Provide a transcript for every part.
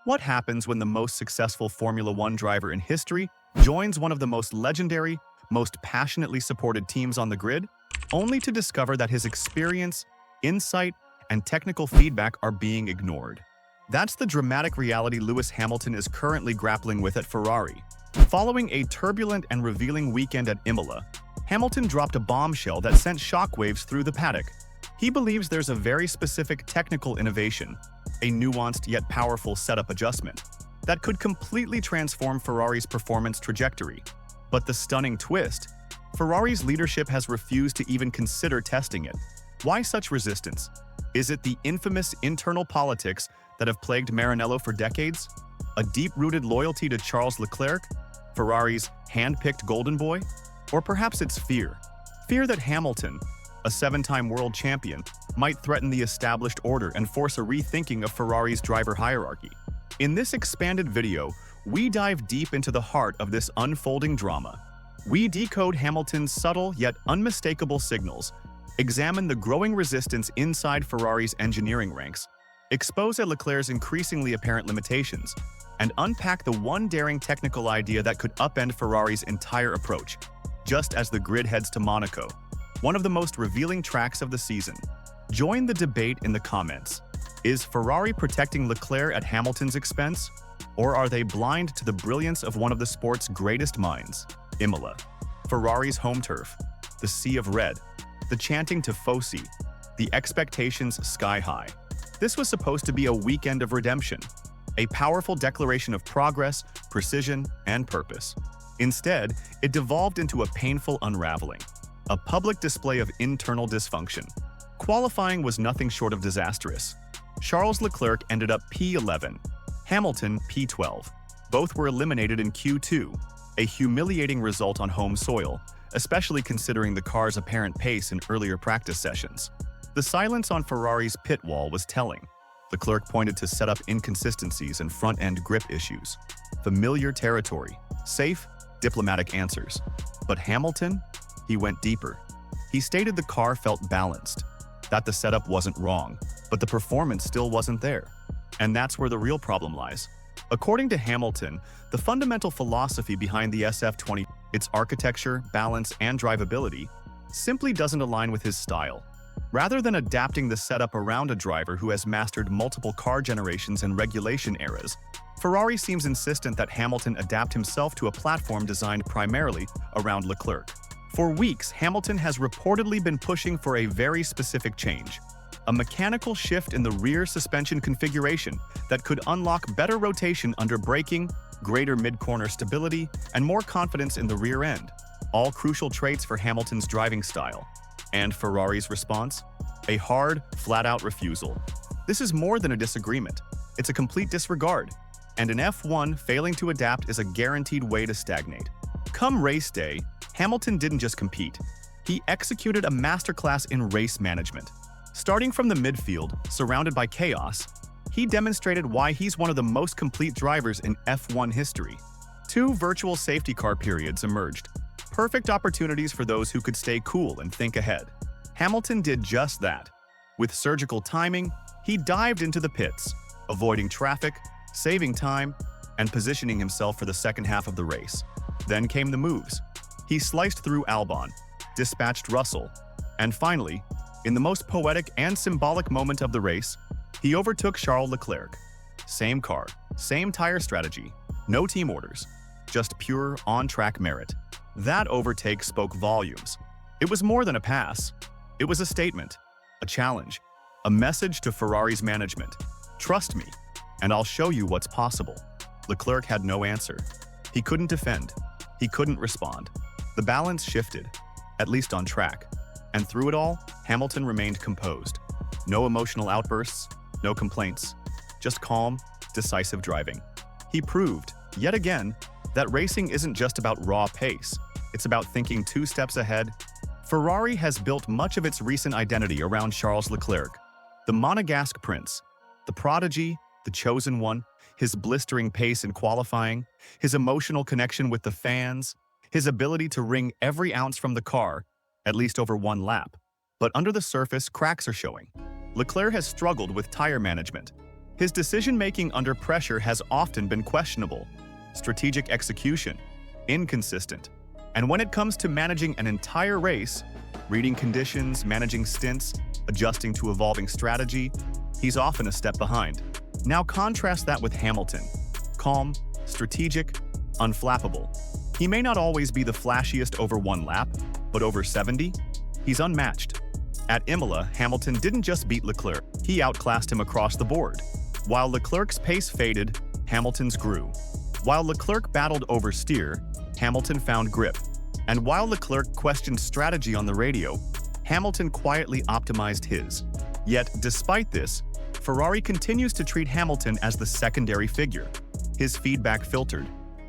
What happens when the most successful Formula One driver in history joins one of the most legendary, most passionately supported teams on the grid, only to discover that his experience, insight, and technical feedback are being ignored? That's the dramatic reality Lewis Hamilton is currently grappling with at Ferrari. Following a turbulent and revealing weekend at Imola, Hamilton dropped a bombshell that sent shockwaves through the paddock. He believes there's a very specific technical innovation, a nuanced yet powerful setup adjustment, that could completely transform Ferrari's performance trajectory. But the stunning twist: Ferrari's leadership has refused to even consider testing it. Why such resistance? Is it the infamous internal politics that have plagued Maranello for decades? A deep-rooted loyalty to Charles Leclerc, Ferrari's hand-picked golden boy? Or perhaps it's fear. Fear that Hamilton, a seven-time world champion, might threaten the established order and force a rethinking of Ferrari's driver hierarchy. In this expanded video, we dive deep into the heart of this unfolding drama. We decode Hamilton's subtle yet unmistakable signals, examine the growing resistance inside Ferrari's engineering ranks, expose Leclerc's increasingly apparent limitations, and unpack the one daring technical idea that could upend Ferrari's entire approach, just as the grid heads to Monaco, one of the most revealing tracks of the season. Join the debate in the comments. Is Ferrari protecting Leclerc at Hamilton's expense? Or are they blind to the brilliance of one of the sport's greatest minds? Imola, Ferrari's home turf, the sea of red, the chanting Tifosi, the expectations sky high. This was supposed to be a weekend of redemption, a powerful declaration of progress, precision, and purpose. Instead, it devolved into a painful unraveling, a public display of internal dysfunction. Qualifying was nothing short of disastrous. Charles Leclerc ended up P11, Hamilton P12. Both were eliminated in Q2, a humiliating result on home soil, especially considering the car's apparent pace in earlier practice sessions. The silence on Ferrari's pit wall was telling. Leclerc pointed to setup inconsistencies and front-end grip issues. Familiar territory, safe, diplomatic answers. But Hamilton? He went deeper. He stated the car felt balanced, that the setup wasn't wrong, but the performance still wasn't there. And that's where the real problem lies. According to Hamilton, the fundamental philosophy behind the SF20, its architecture, balance, and drivability, simply doesn't align with his style. Rather than adapting the setup around a driver who has mastered multiple car generations and regulation eras, Ferrari seems insistent that Hamilton adapt himself to a platform designed primarily around Leclerc. For weeks, Hamilton has reportedly been pushing for a very specific change: a mechanical shift in the rear suspension configuration that could unlock better rotation under braking, greater mid-corner stability, and more confidence in the rear end, all crucial traits for Hamilton's driving style. And Ferrari's response? A hard, flat-out refusal. This is more than a disagreement. It's a complete disregard. And in F1, failing to adapt is a guaranteed way to stagnate. Come race day, Hamilton didn't just compete. He executed a masterclass in race management. Starting from the midfield, surrounded by chaos, he demonstrated why he's one of the most complete drivers in F1 history. 2 virtual safety car periods emerged, perfect opportunities for those who could stay cool and think ahead. Hamilton did just that. With surgical timing, he dived into the pits, avoiding traffic, saving time, and positioning himself for the second half of the race. Then came the moves. He sliced through Albon, dispatched Russell, and finally, in the most poetic and symbolic moment of the race, he overtook Charles Leclerc. Same car, same tire strategy, no team orders, just pure on-track merit. That overtake spoke volumes. It was more than a pass. It was a statement, a challenge, a message to Ferrari's management. Trust me, and I'll show you what's possible. Leclerc had no answer. He couldn't defend. He couldn't respond. The balance shifted, at least on track. And through it all, Hamilton remained composed. No emotional outbursts, no complaints, just calm, decisive driving. He proved, yet again, that racing isn't just about raw pace. It's about thinking 2 steps ahead. Ferrari has built much of its recent identity around Charles Leclerc, the Monegasque prince, the prodigy, the chosen one, his blistering pace in qualifying, his emotional connection with the fans, his ability to wring every ounce from the car, at least over 1 lap. But under the surface, cracks are showing. Leclerc has struggled with tire management. His decision-making under pressure has often been questionable, strategic execution, inconsistent, and when it comes to managing an entire race, reading conditions, managing stints, adjusting to evolving strategy, he's often a step behind. Now contrast that with Hamilton. Calm, strategic, unflappable. He may not always be the flashiest over one lap, but over 70, he's unmatched. At Imola, Hamilton didn't just beat Leclerc, he outclassed him across the board. While Leclerc's pace faded, Hamilton's grew. While Leclerc battled oversteer, Hamilton found grip. And while Leclerc questioned strategy on the radio, Hamilton quietly optimized his. Yet, despite this, Ferrari continues to treat Hamilton as the secondary figure. His feedback filtered,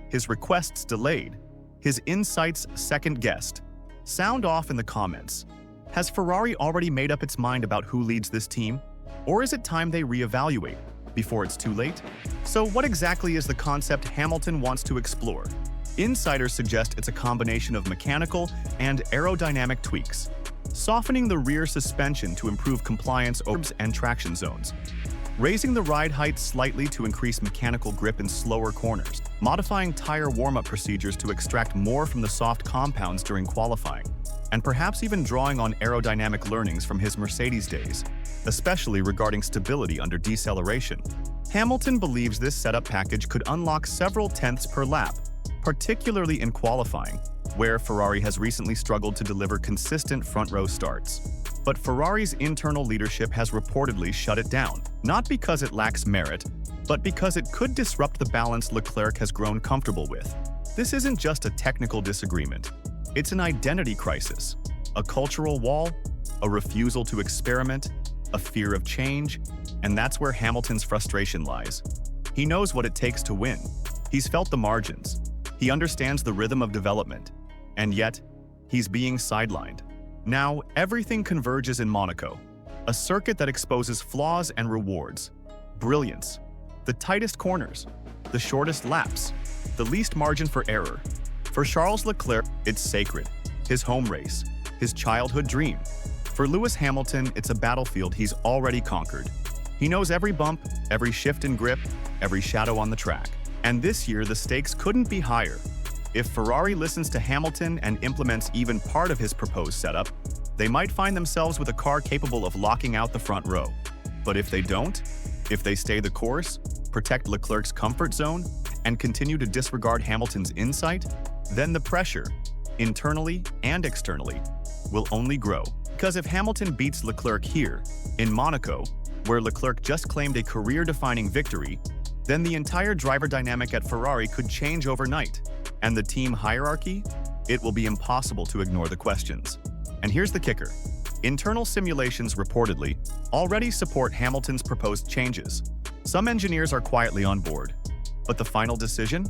his requests delayed, his insights second-guessed. Sound off in the comments. Has Ferrari already made up its mind about who leads this team? Or is it time they reevaluate before it's too late? So what exactly is the concept Hamilton wants to explore? Insiders suggest it's a combination of mechanical and aerodynamic tweaks, softening the rear suspension to improve compliance over and traction zones, raising the ride height slightly to increase mechanical grip in slower corners, modifying tire warm-up procedures to extract more from the soft compounds during qualifying, and perhaps even drawing on aerodynamic learnings from his Mercedes days, especially regarding stability under deceleration. Hamilton believes this setup package could unlock several tenths per lap, particularly in qualifying, where Ferrari has recently struggled to deliver consistent front-row starts. But Ferrari's internal leadership has reportedly shut it down, not because it lacks merit, but because it could disrupt the balance Leclerc has grown comfortable with. This isn't just a technical disagreement. It's an identity crisis, a cultural wall, a refusal to experiment, a fear of change, and that's where Hamilton's frustration lies. He knows what it takes to win. He's felt the margins. He understands the rhythm of development, and yet, he's being sidelined. Now, everything converges in Monaco, a circuit that exposes flaws and rewards. Brilliance, the tightest corners, the shortest laps, the least margin for error. For Charles Leclerc, it's sacred, his home race, his childhood dream. For Lewis Hamilton, it's a battlefield he's already conquered. He knows every bump, every shift in grip, every shadow on the track. And this year, the stakes couldn't be higher. If Ferrari listens to Hamilton and implements even part of his proposed setup, they might find themselves with a car capable of locking out the front row. But if they don't, if they stay the course, protect Leclerc's comfort zone, and continue to disregard Hamilton's insight, then the pressure, internally and externally, will only grow. Because if Hamilton beats Leclerc here, in Monaco, where Leclerc just claimed a career-defining victory, then the entire driver dynamic at Ferrari could change overnight. And the team hierarchy? It will be impossible to ignore the questions. And here's the kicker. Internal simulations reportedly already support Hamilton's proposed changes. Some engineers are quietly on board. But the final decision?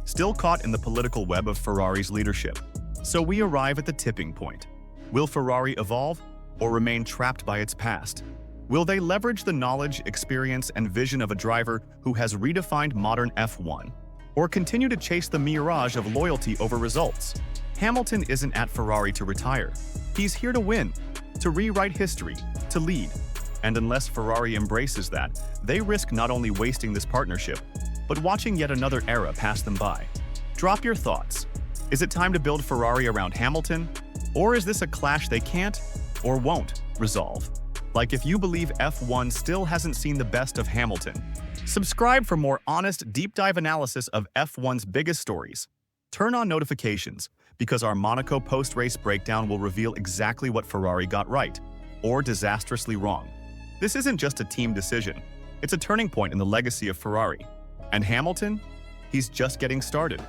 Still caught in the political web of Ferrari's leadership. So we arrive at the tipping point. Will Ferrari evolve or remain trapped by its past? Will they leverage the knowledge, experience, and vision of a driver who has redefined modern F1? Or continue to chase the mirage of loyalty over results? Hamilton isn't at Ferrari to retire. He's here to win, to rewrite history, to lead. And unless Ferrari embraces that, they risk not only wasting this partnership, but watching yet another era pass them by. Drop your thoughts. Is it time to build Ferrari around Hamilton? Or is this a clash they can't or won't resolve? Like if you believe F1 still hasn't seen the best of Hamilton. Subscribe for more honest, deep dive analysis of F1's biggest stories. Turn on notifications, because our Monaco post-race breakdown will reveal exactly what Ferrari got right, or disastrously wrong. This isn't just a team decision, it's a turning point in the legacy of Ferrari. And Hamilton? He's just getting started.